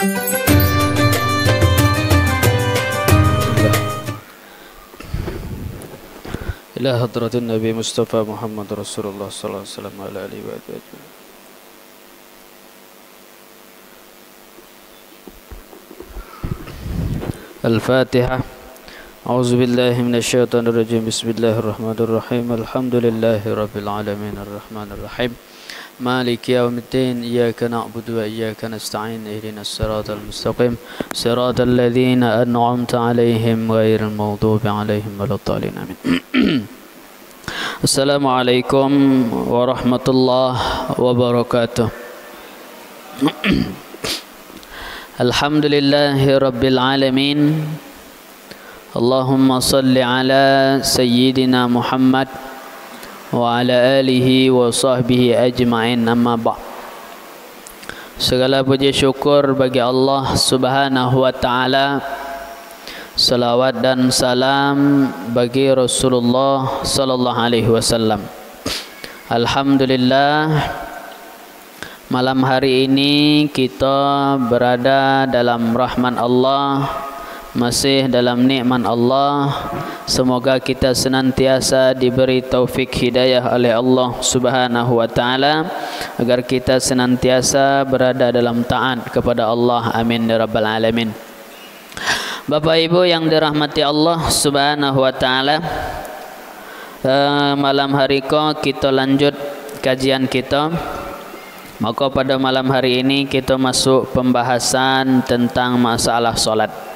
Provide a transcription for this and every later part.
Ila hadratin Nabi Mustafa Muhammad Rasulullah sallallahu alaihi wasallam ala alihi wa sahbihi. Al-Fatihah. A'udzu billahi minasy syaithanir rajim. Bismillahirrahmanirrahim. Alhamdulillahi rabbil alamin arrahmanir rahim. Maliki yaumiddin. Iyyaka na'budu wa iyyaka nasta'in. Ihdinas siratal mustaqim. Siratal ladzina an'amta 'alaihim ghairil maghdubi 'alaihim waladdallin. Amin. Assalamualaikum warahmatullahi wabarakatuh. Alhamdulillahi rabbil alamin. Allahumma salli ala sayyidina Muhammad wa ala alihi wa sahbihi ajma'in, amma ba'. Segala puji syukur bagi Allah Subhanahu wa ta'ala. Salawat dan salam bagi Rasulullah sallallahu alaihi wasallam. Alhamdulillah, malam hari ini kita berada dalam rahman Allah, masih dalam nikmat Allah. Semoga kita senantiasa diberi taufik hidayah oleh Allah Subhanahu wa ta'ala, agar kita senantiasa berada dalam taat kepada Allah. Amin ya rabbal alamin. Bapak Ibu yang dirahmati Allah Subhanahu wa ta'ala, malam hari ko kita lanjut kajian kita. Maka pada malam hari ini kita masuk pembahasan tentang masalah solat.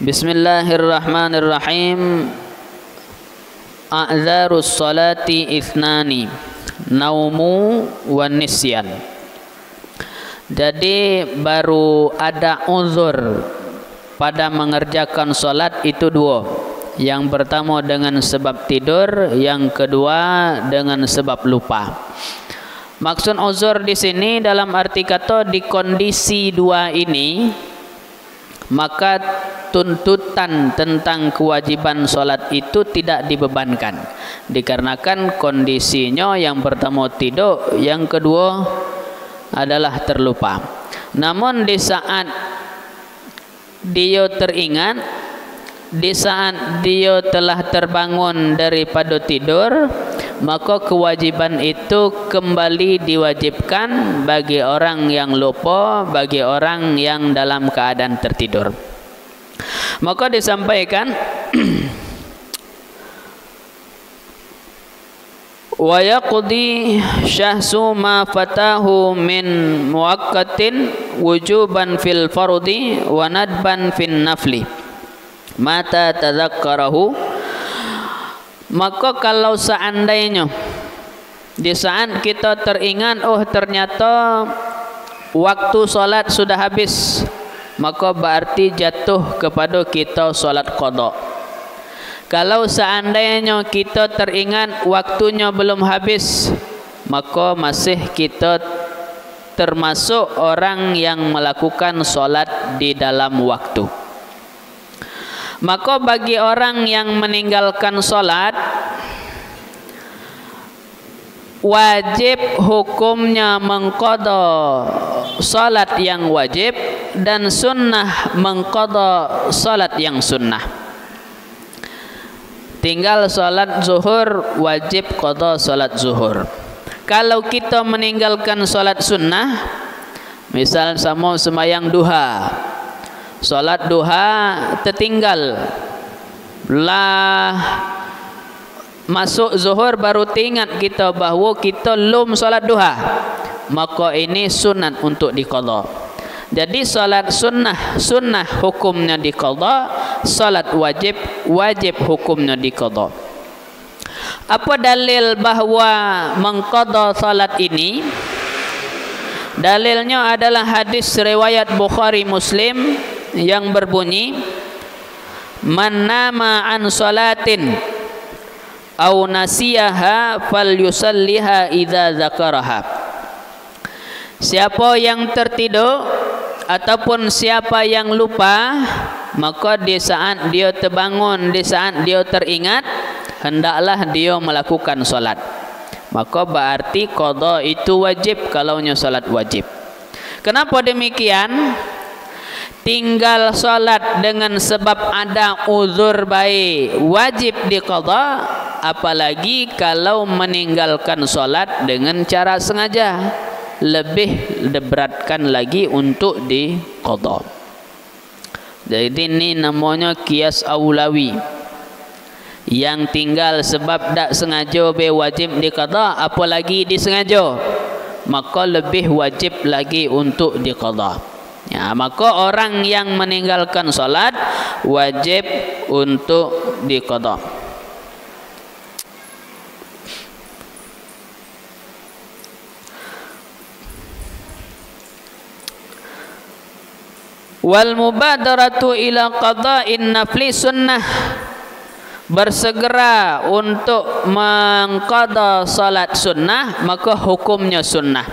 Bismillahirrahmanirrahim. A'dzarus salati ithnani, naumu wa nisyan. Jadi baru ada uzur pada mengerjakan solat itu dua. Yang pertama dengan sebab tidur, yang kedua dengan sebab lupa. Maksud uzur di sini dalam arti kata di kondisi dua ini, maka tuntutan tentang kewajiban solat itu tidak dibebankan, dikarenakan kondisinya yang pertama tidur, yang kedua adalah terlupa. Namun di saat dia teringat, di saat dia telah terbangun daripada tidur, maka kewajiban itu kembali diwajibkan bagi orang yang lupa, bagi orang yang dalam keadaan tertidur. Maka disampaikan wa yaqdi syahsu ma fatahu min muwaqqatin wujuban fil fardi wa nadban fin nafli mata tadzakkarahu. Maka kalau seandainya di saat kita teringat, oh ternyata waktu solat sudah habis, maka berarti jatuh kepada kita solat qada. Kalau seandainya kita teringat waktunya belum habis, maka masih kita termasuk orang yang melakukan solat di dalam waktu. Maka bagi orang yang meninggalkan solat, wajib hukumnya mengqada solat yang wajib, dan sunnah mengqada solat yang sunnah. Tinggal solat zuhur, wajib qada solat zuhur. Kalau kita meninggalkan solat sunnah, misal sama sembahyang duha, solat duha tertinggal lah, masuk zuhur baru teringat kita bahawa kita belum solat duha, maka ini sunat untuk diqada. Jadi solat sunnah hukumnya diqada, solat wajib hukumnya diqada. Apa dalil bahawa mengqada salat ini? Dalilnya adalah hadis riwayat Bukhari Muslim yang berbunyi, man nama an salatin aw nasiyaha falyusalliha idza zakaraha. Siapa yang tertidur ataupun siapa yang lupa, maka di saat dia terbangun, di saat dia teringat, hendaklah dia melakukan solat. Maka berarti qada itu wajib kalaunya solat wajib. Kenapa demikian? Tinggal solat dengan sebab ada uzur baik wajib diqadha, apalagi kalau meninggalkan solat dengan cara sengaja, lebih diberatkan lagi untuk diqadha. Jadi ini namanya qiyas aulawi. Yang tinggal sebab tak sengaja be wajib diqadha, apalagi disengaja, maka lebih wajib lagi untuk diqadha. Ya, maka orang yang meninggalkan solat wajib untuk diqadha. Wal mubadaratu ila qada'in nafli sunnah, bersegera untuk mengqadha salat sunnah maka hukumnya sunnah.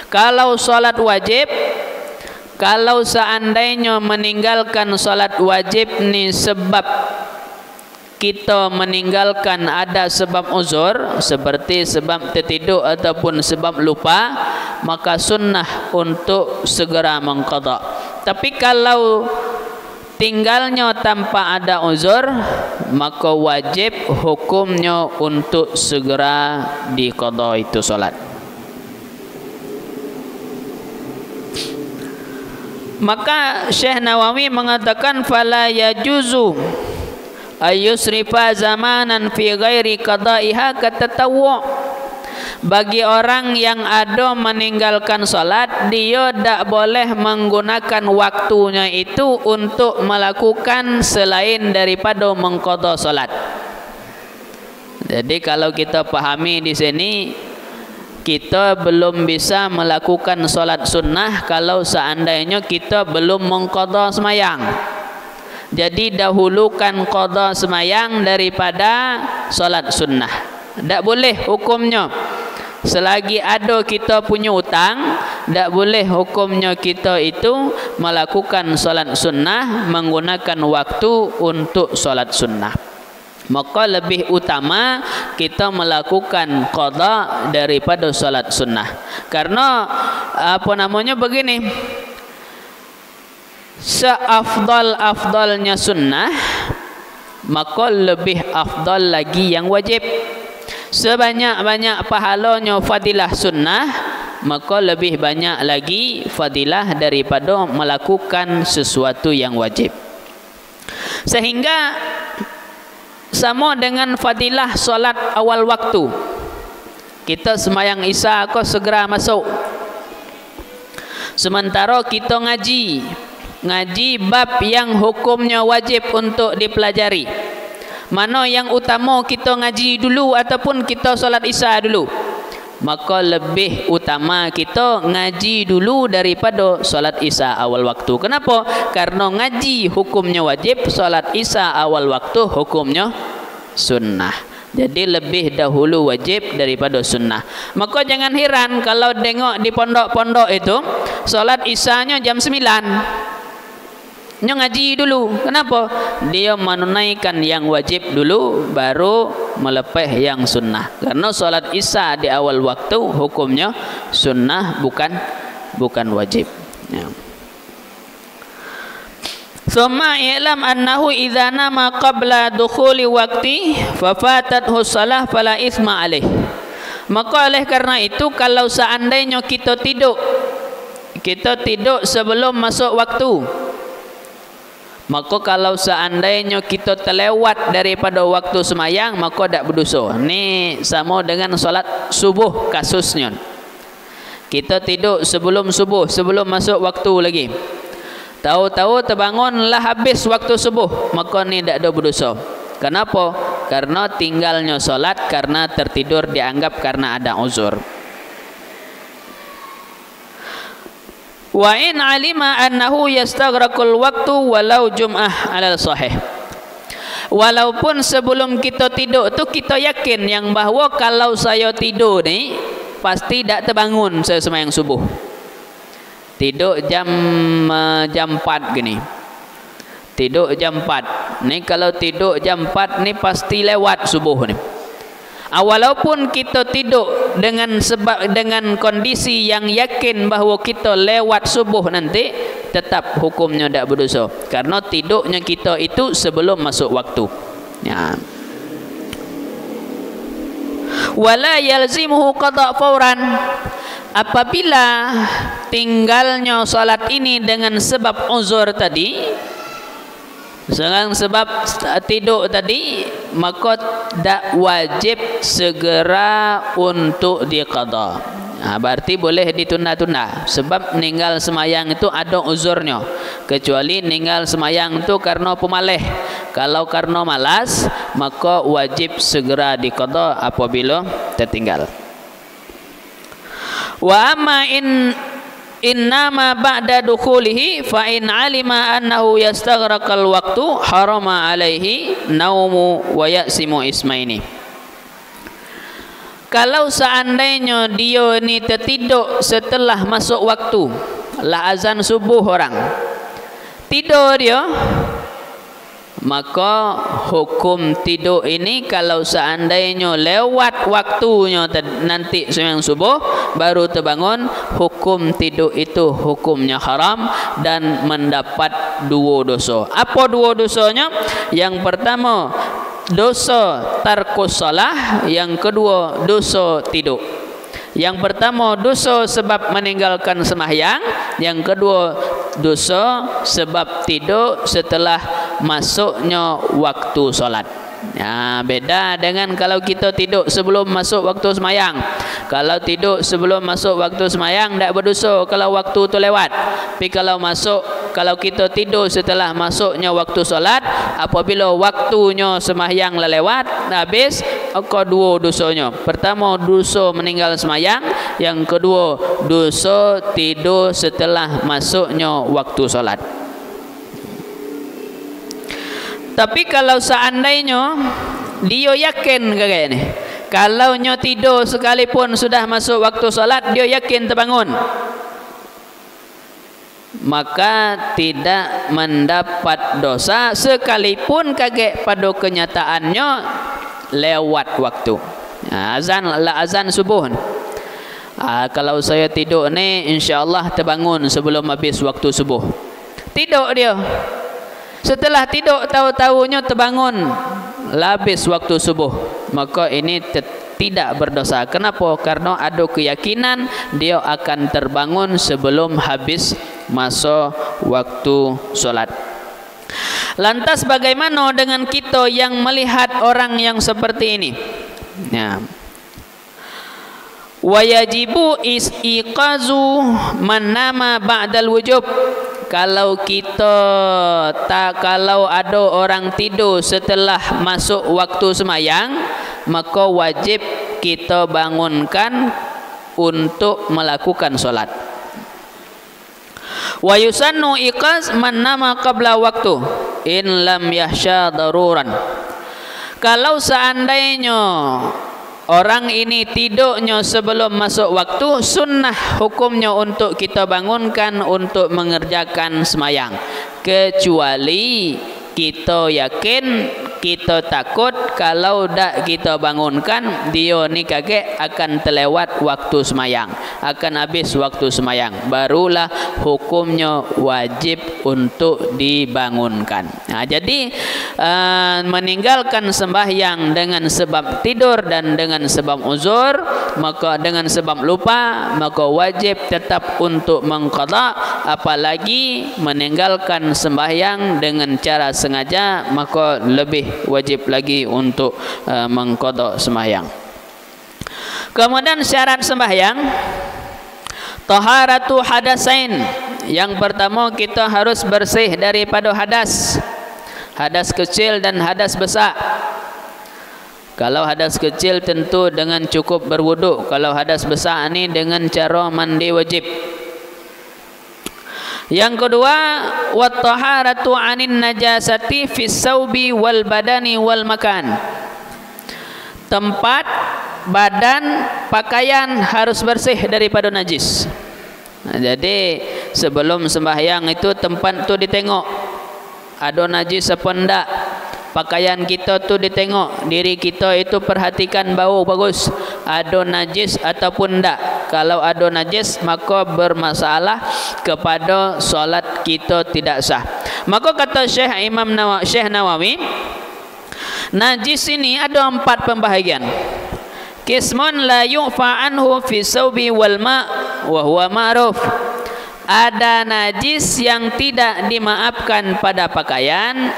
Kalau salat wajib, kalau seandainya meninggalkan salat wajib ni sebab kita meninggalkan ada sebab uzur seperti sebab tertidur ataupun sebab lupa, maka sunnah untuk segera mengqadha. Tapi kalau tinggalnya tanpa ada uzur, maka wajib hukumnya untuk segera diqadha itu salat. Maka Syekh Nawawi mengatakan fala yajuzu ayusrifa zamanan fi ghairi qada'iha katatawwu. Bagi orang yang ada meninggalkan salat, dia tak boleh menggunakan waktunya itu untuk melakukan selain daripada mengqadha salat. Jadi kalau kita pahami di sini, kita belum bisa melakukan solat sunnah kalau seandainya kita belum mengqadha semayang. Jadi dahulukan qadha semayang daripada solat sunnah. Tak boleh hukumnya. Selagi ada kita punya hutang, tak boleh hukumnya kita itu melakukan solat sunnah menggunakan waktu untuk solat sunnah. Maka lebih utama kita melakukan qadha daripada salat sunnah. Karena apa namanya begini, seafdal-afdalnya sunnah, maka lebih afdal lagi yang wajib. Sebanyak-banyak pahalanya fadilah sunnah, maka lebih banyak lagi fadilah daripada melakukan sesuatu yang wajib. Sehingga sama dengan fadilah solat awal waktu. Kita semayang isya kau segera masuk. Sementara kita ngaji bab yang hukumnya wajib untuk dipelajari. Mana yang utama, kita ngaji dulu ataupun kita solat isya dulu? Maka lebih utama kita ngaji dulu daripada solat isya awal waktu. Kenapa? Karena ngaji hukumnya wajib, solat isya awal waktu hukumnya sunnah. Jadi lebih dahulu wajib daripada sunnah. Maka jangan heran kalau tengok di pondok-pondok itu solat isyanya jam 9. Dia ngaji dulu. Kenapa? Dia menunaikan yang wajib dulu, baru melepeh yang sunnah. Karena solat isya di awal waktu hukumnya sunnah, bukan wajib. Ya. Summa i'lam annahu idza nama qabla dukhuli waqti fa fatathu shalah fala isma alaih. Maka oleh karena itu, kalau seandainya kita tidur sebelum masuk waktu, maka kalau seandainya kita terlewat daripada waktu semayang, maka tak berdosa. Ini sama dengan solat subuh kasusnya. Kita tidur sebelum subuh, sebelum masuk waktu lagi. Tahu-tahu terbangunlah habis waktu subuh, maka ni tak ada berdosa. Kenapa? Karena tinggalnya solat karena tertidur dianggap karena ada uzur. Wa in alima annahu yastaghraqul waktu walau jum'ah alal sahih. Walaupun sebelum kita tidur tu kita yakin yang bahawa kalau saya tidur ni pasti tak terbangun saya sembahyang subuh. Tidur jam 4 gini. Tidur jam 4. Ni kalau tidur jam 4 ni pasti lewat subuh ni. Walaupun kita tidur dengan kondisi yang yakin bahawa kita lewat subuh nanti, tetap hukumnya tidak berdosa. Karena tidurnya kita itu sebelum masuk waktu. Ya. Wala yalzimuhu qada fauran. Apabila tinggalnya salat ini dengan sebab uzur tadi, sebab tidur tadi, maka tak wajib segera untuk diqada. Berarti boleh ditunda-tunda. Sebab meninggal semayang itu ada uzurnya. Kecuali meninggal semayang itu karena pemalih. Kalau karena malas, maka wajib segera diqada apabila tertinggal. Wa amma innama ba'da dukhulihi fa in alima annahu yastaghraqal waqtu harama alaihi naumu wa ya'simu ismaini. Kalau seandainya dia ni tertidur setelah masuk waktu, la azan subuh orang, tidur dia, maka hukum tidur ini kalau seandainya lewat waktunya nanti sembahyang subuh baru terbangun, hukum tidur itu hukumnya haram dan mendapat dua dosa. Apa dua dosanya? Yang pertama dosa tarkus salah, yang kedua dosa tidur. Yang pertama dosa sebab meninggalkan sembahyang, yang kedua dosa sebab tidur setelah masuknya waktu solat. Ya, beda dengan kalau kita tidur sebelum masuk waktu sembahyang. Kalau tidur sebelum masuk waktu sembahyang tak berdosa kalau waktu tu lewat. Tapi kalau kita tidur setelah masuknya waktu solat, apabila waktunya sembahyang lewat habis, maka dua dosanya. Pertama dosa meninggal sembahyang, yang kedua dosa tidur setelah masuknya waktu solat. Tapi kalau seandainya dia yakin kayak ni, kalau nyo tidur sekalipun sudah masuk waktu solat, dia yakin terbangun, maka tidak mendapat dosa sekalipun kaget pada kenyataannya lewat waktu. Azan subuh. Kalau saya tidur ni insya-Allah terbangun sebelum habis waktu subuh. Tidur dia. Setelah tidur tahu-tahunya terbangun habis waktu subuh, maka ini tidak berdosa. Kenapa? Karena ada keyakinan dia akan terbangun sebelum habis masa waktu solat. Lantas bagaimana dengan kita yang melihat orang yang seperti ini? Ya. Wa yajibu istiqazu man nama ba'dal wujub. Kalau ada orang tidur setelah masuk waktu sembahyang, maka wajib kita bangunkan untuk melakukan solat. Wa yusannu iqaz man nama qabla waktu in lam yahsha daruran. Kalau seandainya orang ini tidurnya sebelum masuk waktu, sunnah hukumnya untuk kita bangunkan untuk mengerjakan sembahyang, kecuali kita yakin, kita takut kalau tak kita bangunkan dia ni kaget akan terlewat waktu sembahyang, akan habis waktu sembahyang, barulah hukumnya wajib untuk dibangunkan. Jadi meninggalkan sembahyang dengan sebab tidur dan dengan sebab uzur, maka dengan sebab lupa, maka wajib tetap untuk mengqada. Apalagi meninggalkan sembahyang dengan cara sengaja, maka lebih wajib lagi untuk mengqada sembahyang. Kemudian syarat sembahyang taharatu hadasain. Yang pertama kita harus bersih daripada hadas. Hadas kecil dan hadas besar. Kalau hadas kecil tentu dengan cukup berwuduk. Kalau hadas besar ni dengan cara mandi wajib. Yang kedua, wat taharatu anin najasati fis saubi wal badani wal makan. Tempat, badan, pakaian harus bersih daripada najis. Jadi sebelum sembahyang itu tempat tu ditengok ada najis apa enggak. Pakaian kita tu ditengok, diri kita itu perhatikan bau bagus, ada najis ataupun tidak. Kalau ada najis maka bermasalah kepada solat kita tidak sah. Maka kata Syekh Nawawi, najis ini ada 4 pembahagian. Qismun la yu'fa anhu fi saubi wal ma' wa huwa ma'ruf. Ada najis yang tidak dimaafkan pada pakaian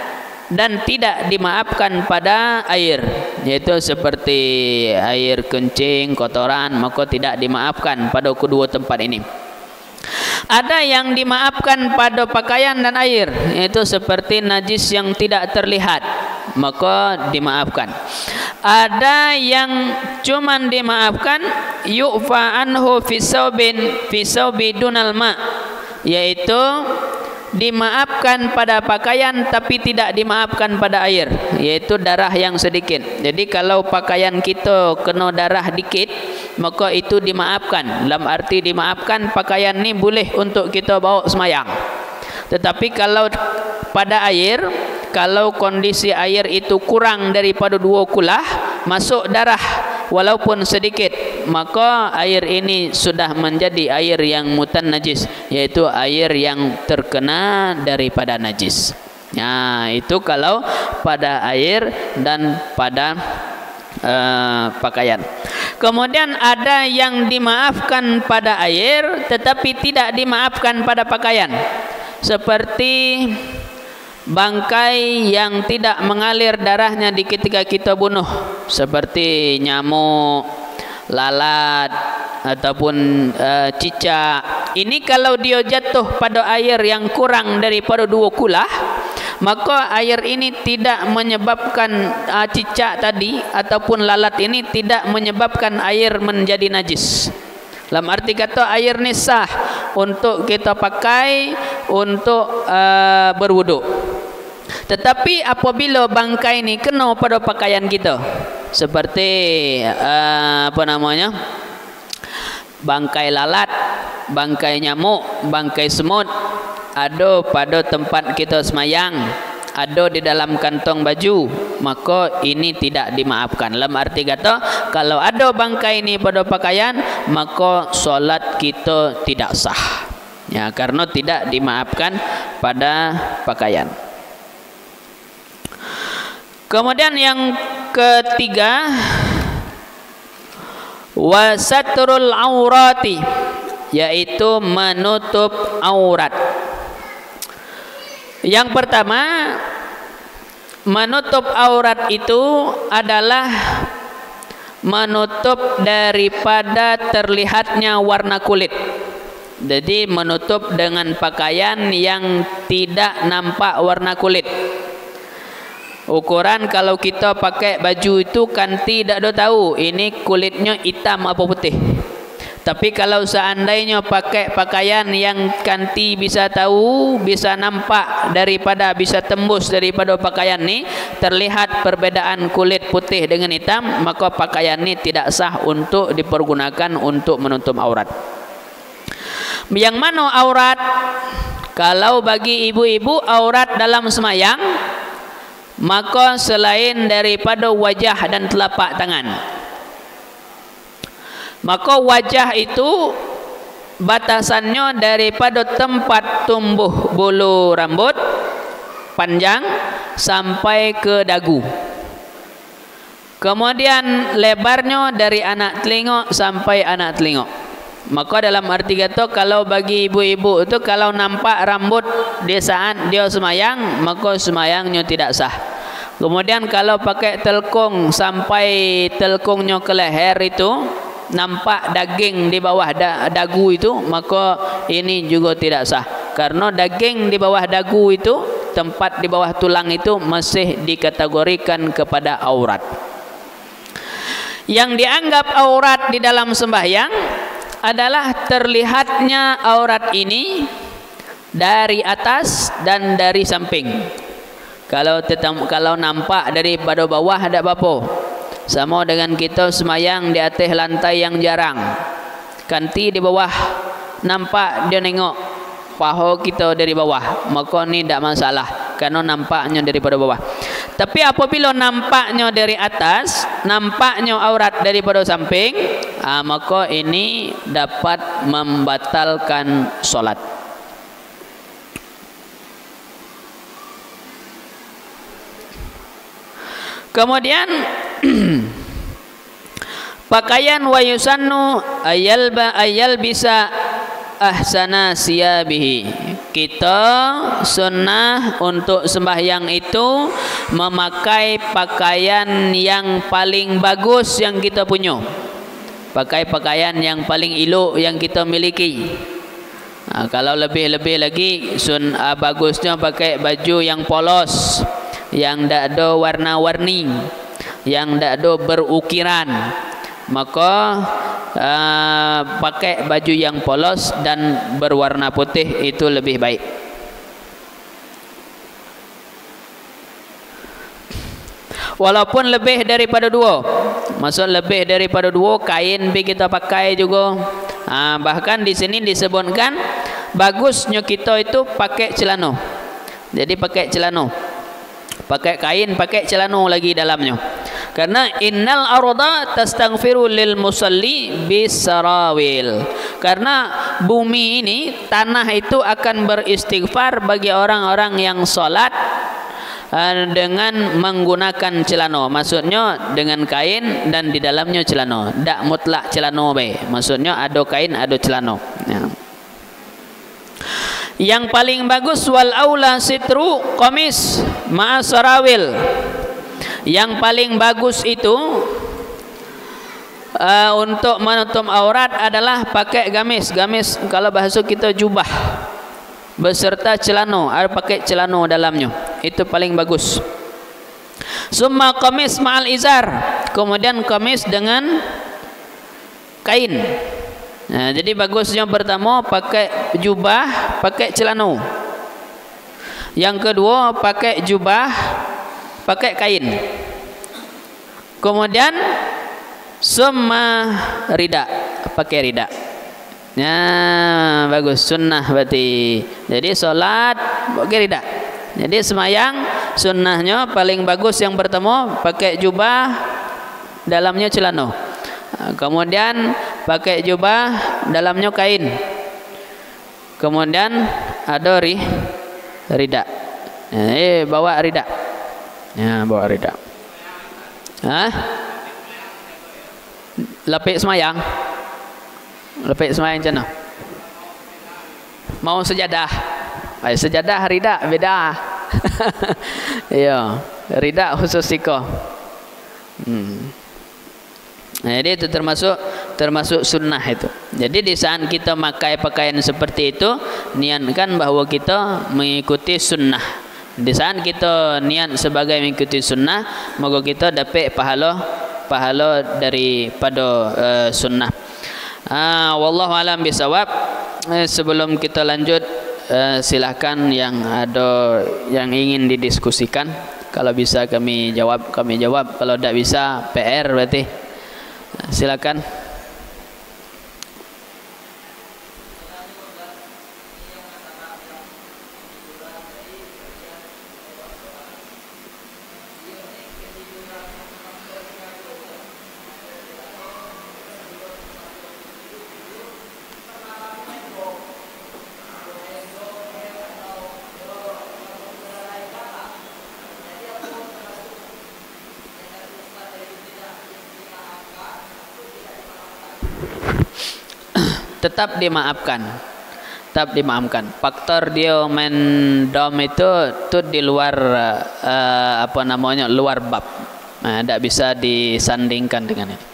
dan tidak dimaafkan pada air, yaitu seperti air kencing, kotoran, maka tidak dimaafkan pada kedua tempat ini. Ada yang dimaafkan pada pakaian dan air, yaitu seperti najis yang tidak terlihat, maka dimaafkan. Ada yang cuman dimaafkan yu'fa anhu fi saubi dunal ma', yaitu dimaafkan pada pakaian tapi tidak dimaafkan pada air, yaitu darah yang sedikit. Jadi kalau pakaian kita kena darah dikit, maka itu dimaafkan. Dalam arti dimaafkan, pakaian ni boleh untuk kita bawa semayang. Tetapi kalau pada air, kalau kondisi air itu kurang daripada 2 kulah, masuk darah walaupun sedikit, maka air ini sudah menjadi air yang najis, yaitu air yang terkena daripada najis. Nah, itu kalau pada air dan pada pakaian. Kemudian ada yang dimaafkan pada air tetapi tidak dimaafkan pada pakaian, seperti bangkai yang tidak mengalir darahnya di ketika kita bunuh, seperti nyamuk, lalat ataupun cicak. Ini kalau dia jatuh pada air yang kurang daripada 2 kulah, maka air ini tidak menyebabkan cicak tadi ataupun lalat ini tidak menyebabkan air menjadi najis. Dalam arti kata air ni sah untuk kita pakai untuk berwuduk. Tetapi apabila bangkai ni kena pada pakaian kita, seperti bangkai lalat, bangkai nyamuk, bangkai semut, ada pada tempat kita semayang, ada di dalam kantong baju, maka ini tidak dimaafkan. Dalam arti kata, kalau ada bangkai ini pada pakaian, maka solat kita tidak sah, ya, karena tidak dimaafkan pada pakaian. Kemudian yang ketiga, wasatrul aurati, yaitu menutup aurat. Yang pertama, menutup aurat itu adalah menutup daripada terlihatnya warna kulit. Jadi menutup dengan pakaian yang tidak nampak warna kulit. Ukuran kalau kita pakai baju itu kan tidak ada tahu ini kulitnya hitam apa putih. Tapi kalau seandainya pakai pakaian yang kanti bisa tahu, bisa nampak daripada, bisa tembus daripada pakaian ni, terlihat perbedaan kulit putih dengan hitam, maka pakaian ni tidak sah untuk dipergunakan untuk menutup aurat. Yang mana aurat? Kalau bagi ibu-ibu aurat dalam semayang, maka selain daripada wajah dan telapak tangan, maka wajah itu batasannya daripada tempat tumbuh bulu rambut panjang sampai ke dagu. Kemudian lebarnya dari anak telingok sampai anak telingok. Maka dalam arti kata, kalau bagi ibu-ibu itu kalau nampak rambut di saat dia semayang, maka semayangnya tidak sah. Kemudian kalau pakai telkung sampai telkungnya ke leher itu, nampak daging di bawah dagu itu, maka ini juga tidak sah. Karena daging di bawah dagu itu, tempat di bawah tulang itu masih dikategorikan kepada aurat. Yang dianggap aurat di dalam sembahyang adalah terlihatnya aurat ini dari atas dan dari samping. Kalau nampak daripada bawah ada apa-apa. Sama dengan kita semayang di atas lantai yang jarang, kanti di bawah, nampak dia nengok paha kita dari bawah, maka ni tidak masalah karena nampaknya daripada bawah. Tapi apabila nampaknya dari atas, nampaknya aurat daripada samping, maka ini dapat membatalkan solat. Kemudian pakaian wa yusannu ayal bisa ahsana siyabihi. Kita sunnah untuk sembahyang itu memakai pakaian yang paling bagus yang kita punya. Pakai pakaian yang paling elok yang kita miliki. Kalau lebih-lebih lagi bagusnya pakai baju yang polos, yang tak ada warna-warni, yang tak ada berukiran. Maka pakai baju yang polos dan berwarna putih itu lebih baik. Walaupun lebih daripada dua, maksud lebih daripada dua kain kita pakai juga. Bahkan di sini disebutkan bagusnya kita itu pakai celana. Jadi pakai celana, pakai kain, pakai celana lagi dalamnya. Karena innal arda tastaghfiru lil musalli bisarawil. Karena bumi ini, tanah itu akan beristighfar bagi orang-orang yang salat dengan menggunakan celana. Maksudnya dengan kain dan di dalamnya celana. Tak mutlak celana be. Maksudnya ada kain, ada celana. Ya. Yang paling bagus wal aula sitru qamis ma'a sarawil. Yang paling bagus itu untuk menutup aurat adalah pakai gamis. Gamis kalau bahasa kita jubah beserta celana, pakai celana dalamnya. Itu paling bagus. Summa qamis ma'al izar. Kemudian qamis dengan kain. Nah, jadi bagusnya pertama pakai jubah, pakai celana. Yang kedua pakai jubah, pakai kain. Kemudian summa rida, pakai rida. Ya, bagus, sunnah berarti. Jadi solat pakai rida. Jadi semayang sunnahnya paling bagus yang pertama pakai jubah, dalamnya celana. Kemudian pakai jubah, dalamnya kain. Kemudian ada rida. Bawa rida. Ya, bawa rida. Lapik semayang. Lapik semayang macam mana? Mau sejadah. Sejadah rida beda. Ya, rida khusus siko. Nah, jadi itu termasuk sunnah itu. Jadi di saat kita pakai pakaian seperti itu, niatkan bahwa kita mengikuti sunnah. Di saat kita niat sebagai mengikuti sunnah, maka kita dapat pahala daripada sunnah. Wallahu alam bisawab. Sebelum kita lanjut, silakan yang ada yang ingin didiskusikan. Kalau bisa kami jawab. Kalau tidak bisa PR berarti. Silakan. Tetap dimaafkan. Faktor dia main dom itu di luar luar bab. Tidak bisa disandingkan dengan itu.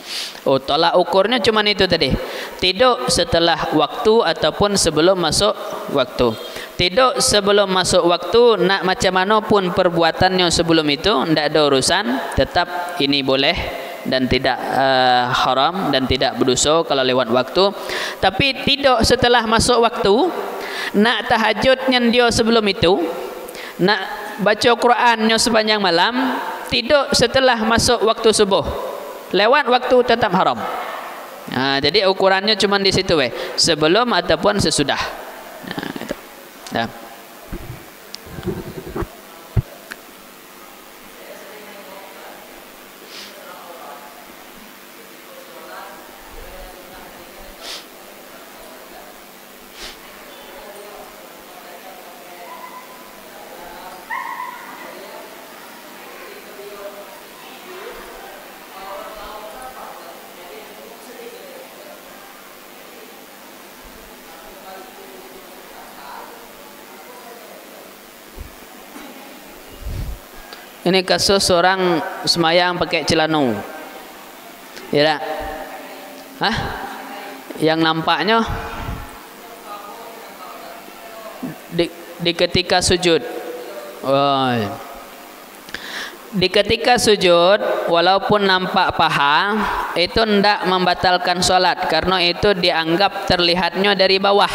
Tolak ukurnya cuma itu tadi. Tidak setelah waktu ataupun sebelum masuk waktu. Tidak sebelum masuk waktu, nak macam mana pun perbuatannya sebelum itu tidak ada urusan. Tetap ini boleh dan tidak haram dan tidak berdosa kalau lewat waktu. Tapi tidak setelah masuk waktu, nak tahajudnya dia sebelum itu, nak baca Qurannya sepanjang malam, tidak setelah masuk waktu subuh, lewat waktu tetap haram. Jadi ukurannya cuma di situ sebelum ataupun sesudah. Itu. Ya. Ini kasus orang semayang pakai celana. Ya tak? Hah? Yang nampaknya di ketika sujud. Oh. Di ketika sujud, walaupun nampak paha, itu tidak membatalkan sholat, karena itu dianggap terlihatnya dari bawah.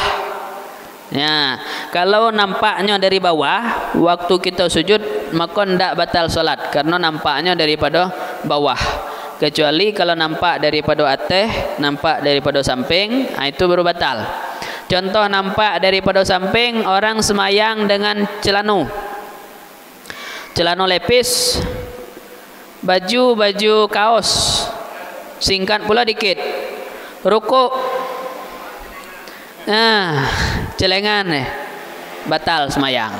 Ya, kalau nampaknya dari bawah, waktu kita sujud, maka tidak batal sholat, karena nampaknya daripada bawah. Kecuali kalau nampak daripada atas, nampak daripada samping, itu baru batal. Contoh nampak daripada samping, orang semayang dengan celana lepis, baju kaos singkat pula dikit, rukuk, celengan batal semayang.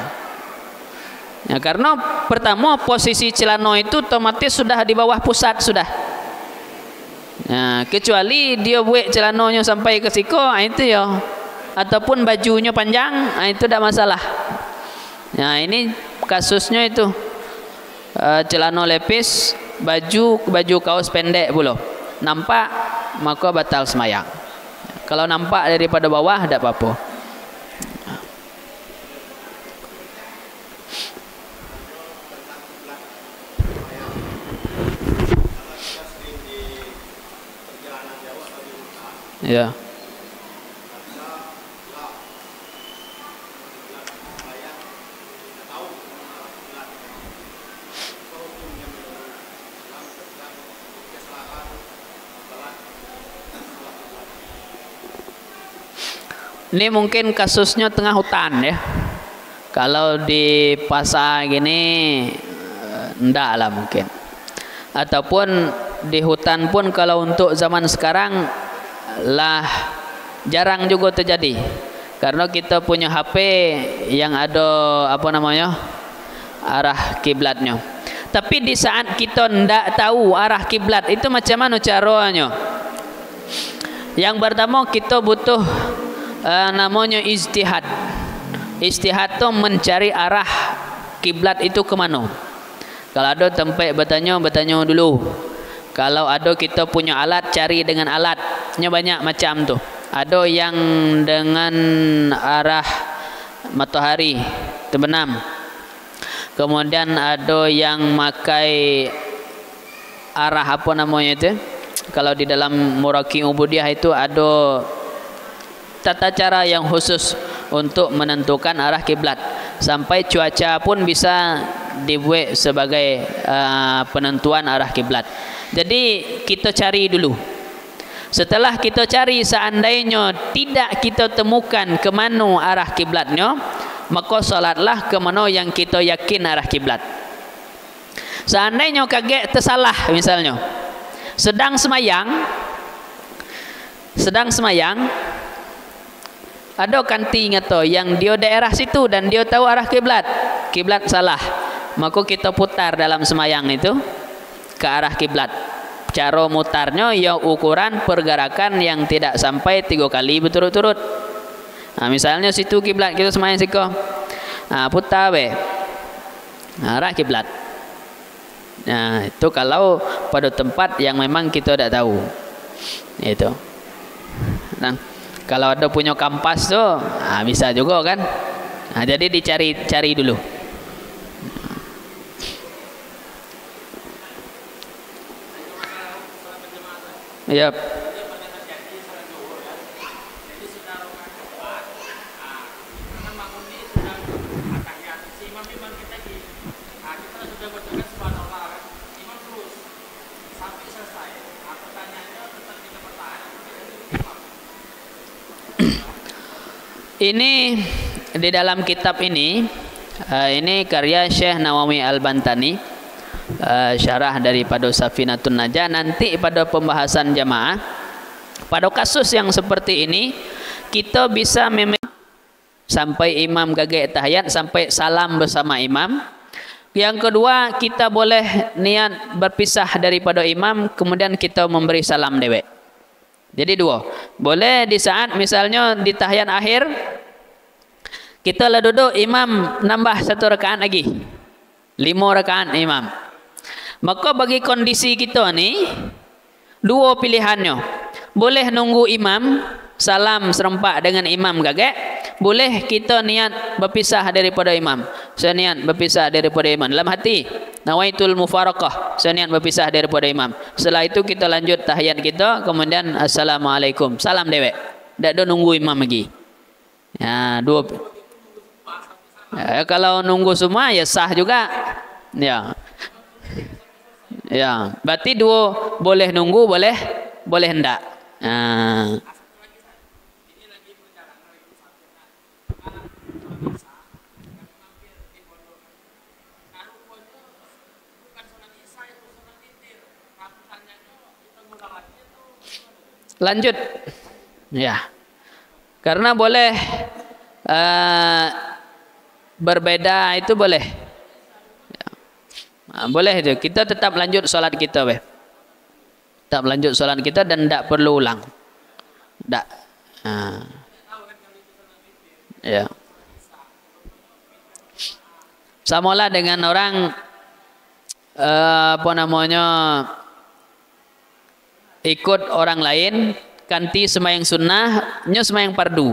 Ya, karena pertama posisi celana itu otomatis sudah di bawah pusat sudah. Nah, kecuali dia buat celananya sampai ke siku, itu ya, ataupun bajunya panjang, itu tidak masalah. Nah, ini kasusnya itu celana lepis, baju kaos pendek pula nampak, maka batal semayang. Kalau nampak daripada bawah tidak apa-apa. Ya. Ini mungkin kasusnya tengah hutan ya. Kalau di pasar gini enggak lah mungkin. Ataupun di hutan pun kalau untuk zaman sekarang lah jarang juga terjadi. Karena kita punya HP yang ada apa namanya? Arah kiblatnya. Tapi di saat kita enggak tahu arah kiblat itu macam mana caranya? Yang pertama kita butuh namanya ijtihad. Ijtihad itu mencari arah kiblat itu ke mana. Kalau ada tempat bertanya dulu. Kalau ada kita punya alat, cari dengan alatnya banyak macam tu. Ada yang dengan arah matahari terbenam. Kemudian ada yang makai arah apa namanya itu? Kalau di dalam Muraqi Ubudiyah itu ada tata cara yang khusus untuk menentukan arah kiblat. Sampai cuaca pun bisa dibuat sebagai penentuan arah kiblat. Jadi kita cari dulu. Setelah kita cari, seandainya tidak kita temukan ke mana arah kiblatnya, maka solatlah ke mana yang kita yakin arah kiblat. Seandainya kaget tersalah, misalnya sedang semayang, ada kanti ngato yang dia daerah situ dan dia tahu arah kiblat salah, maka kita putar dalam semayang itu ke arah kiblat. Cara mutarnya ya ukuran pergerakan yang tidak sampai 3 kali berturut-turut. Nah, misalnya situ kiblat kita semayang situ, putar arah kiblat. Nah, itu kalau pada tempat yang memang kita tidak tahu. Itu. Nah, kalau ada punya kampas tuh, bisa juga kan. Nah, jadi dicari dulu. Yap. Ini di dalam kitab ini karya Syekh Nawawi Al-Bantani, syarah daripada Safinatun Najah. Nanti pada pembahasan jamaah, pada kasus yang seperti ini kita bisa sampai imam gagak tahiyat, sampai salam bersama imam. Yang kedua, kita boleh niat berpisah daripada imam, kemudian kita memberi salam dewek. Jadi dua, boleh di saat misalnya di tahiyat akhir kita lah duduk, imam nambah 1 rakaat lagi, 5 rakaat imam. Maka bagi kondisi kita ni, 2 pilihannya. Boleh nunggu imam, salam serempak dengan imam gagak. Boleh kita niat berpisah daripada imam. Saya niat berpisah daripada imam. Dalam hati, nawaitul mufaraqah. Saya niat berpisah daripada imam. Setelah itu kita lanjut tahiyat kita. Kemudian assalamualaikum. Salam dewek. Tak ada nunggu imam lagi. Ya, 2. Kalau nunggu semua, ya sah juga. Ya. Ya, berarti 2 boleh nunggu, boleh hendak. Lanjut. Ya. Karena boleh berbeda itu boleh. Boleh itu. Kita tetap lanjut solat kita, tetap lanjut solat kita dan tidak perlu ulang. Tak. Ya. Samalah dengan orang ikut orang lain ganti sembahyang sunnah, nya sembahyang fardu.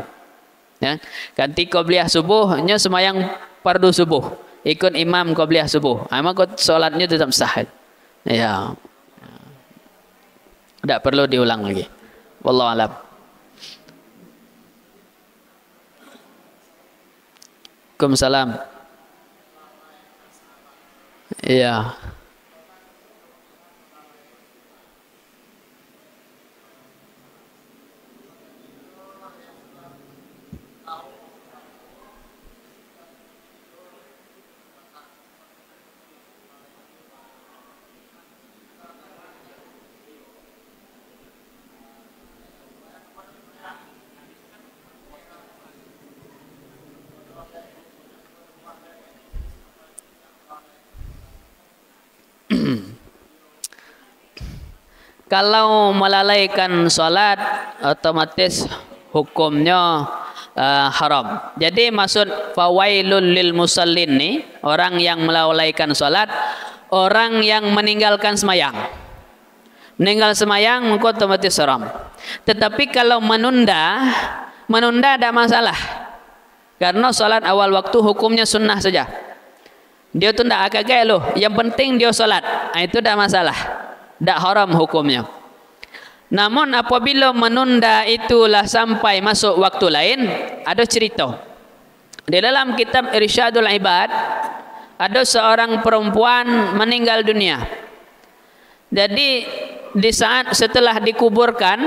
Ya. Ganti qobliyah subuh, nya sembahyang fardu subuh. Ikut imam qobliyah subuh. Maka solatnya tetap sah. Ya. Tidak perlu diulang lagi. Wallahu a'lam. Waalaikumsalam. Iya. Kalau melalaikan solat, otomatis hukumnya haram. Jadi maksud fawailul lil musallin ni, orang yang melalaikan solat, orang yang meninggalkan semayang. Meninggal semayang maka otomatis haram. Tetapi kalau menunda ada masalah. Karena solat awal waktu hukumnya sunnah saja. Dia tu tidak agak loh. Yang penting dia solat. Itu tidak masalah. Tak haram hukumnya. Namun apabila menunda itulah sampai masuk waktu lain, ada cerita. Di dalam kitab Irsyadul Ibad, ada seorang perempuan meninggal dunia. Jadi di saat setelah dikuburkan,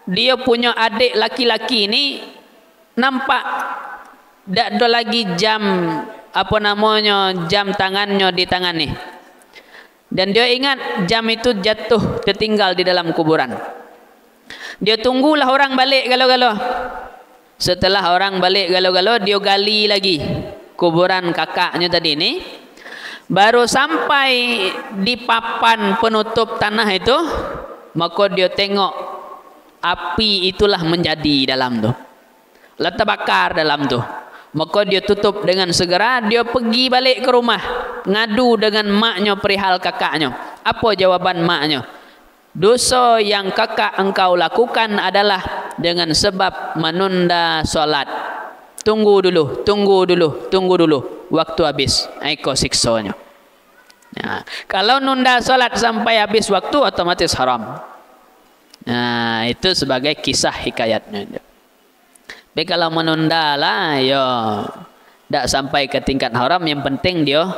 dia punya adik laki-laki ini nampak tak ada lagi jam jam tangannya di tangan ni. Dan dia ingat jam itu jatuh tertinggal di dalam kuburan. Dia tunggulah orang balik galau-galau. Setelah orang balik galau-galau, dia gali lagi kuburan kakaknya tadi ni. Baru sampai di papan penutup tanah itu, maka dia tengok api itulah menjadi dalam tu. Lah terbakar dalam tu. Maka dia tutup dengan segera, dia pergi balik ke rumah, ngadu dengan maknya perihal kakaknya. Apa jawaban maknya? Dosa yang kakak engkau lakukan adalah dengan sebab menunda solat. Tunggu dulu. Waktu habis, kau siksanya. Nah, kalau nunda solat sampai habis waktu, otomatis haram. Nah, itu sebagai kisah hikayatnya. Tapi kalau menunda lah, ya tak sampai ke tingkat haram. Yang penting dia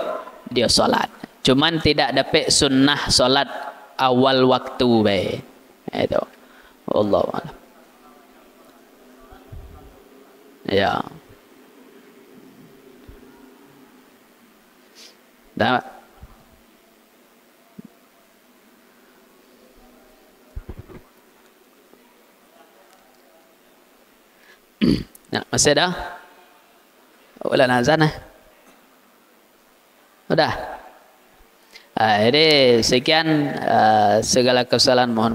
solat. Cuman tidak dapat sunnah solat awal waktu baik. Itu. Wallahu a'lam. Ya. Dah. Nah, masih ada? Udah azan Udah. Jadi sekian segala kesalahan mohon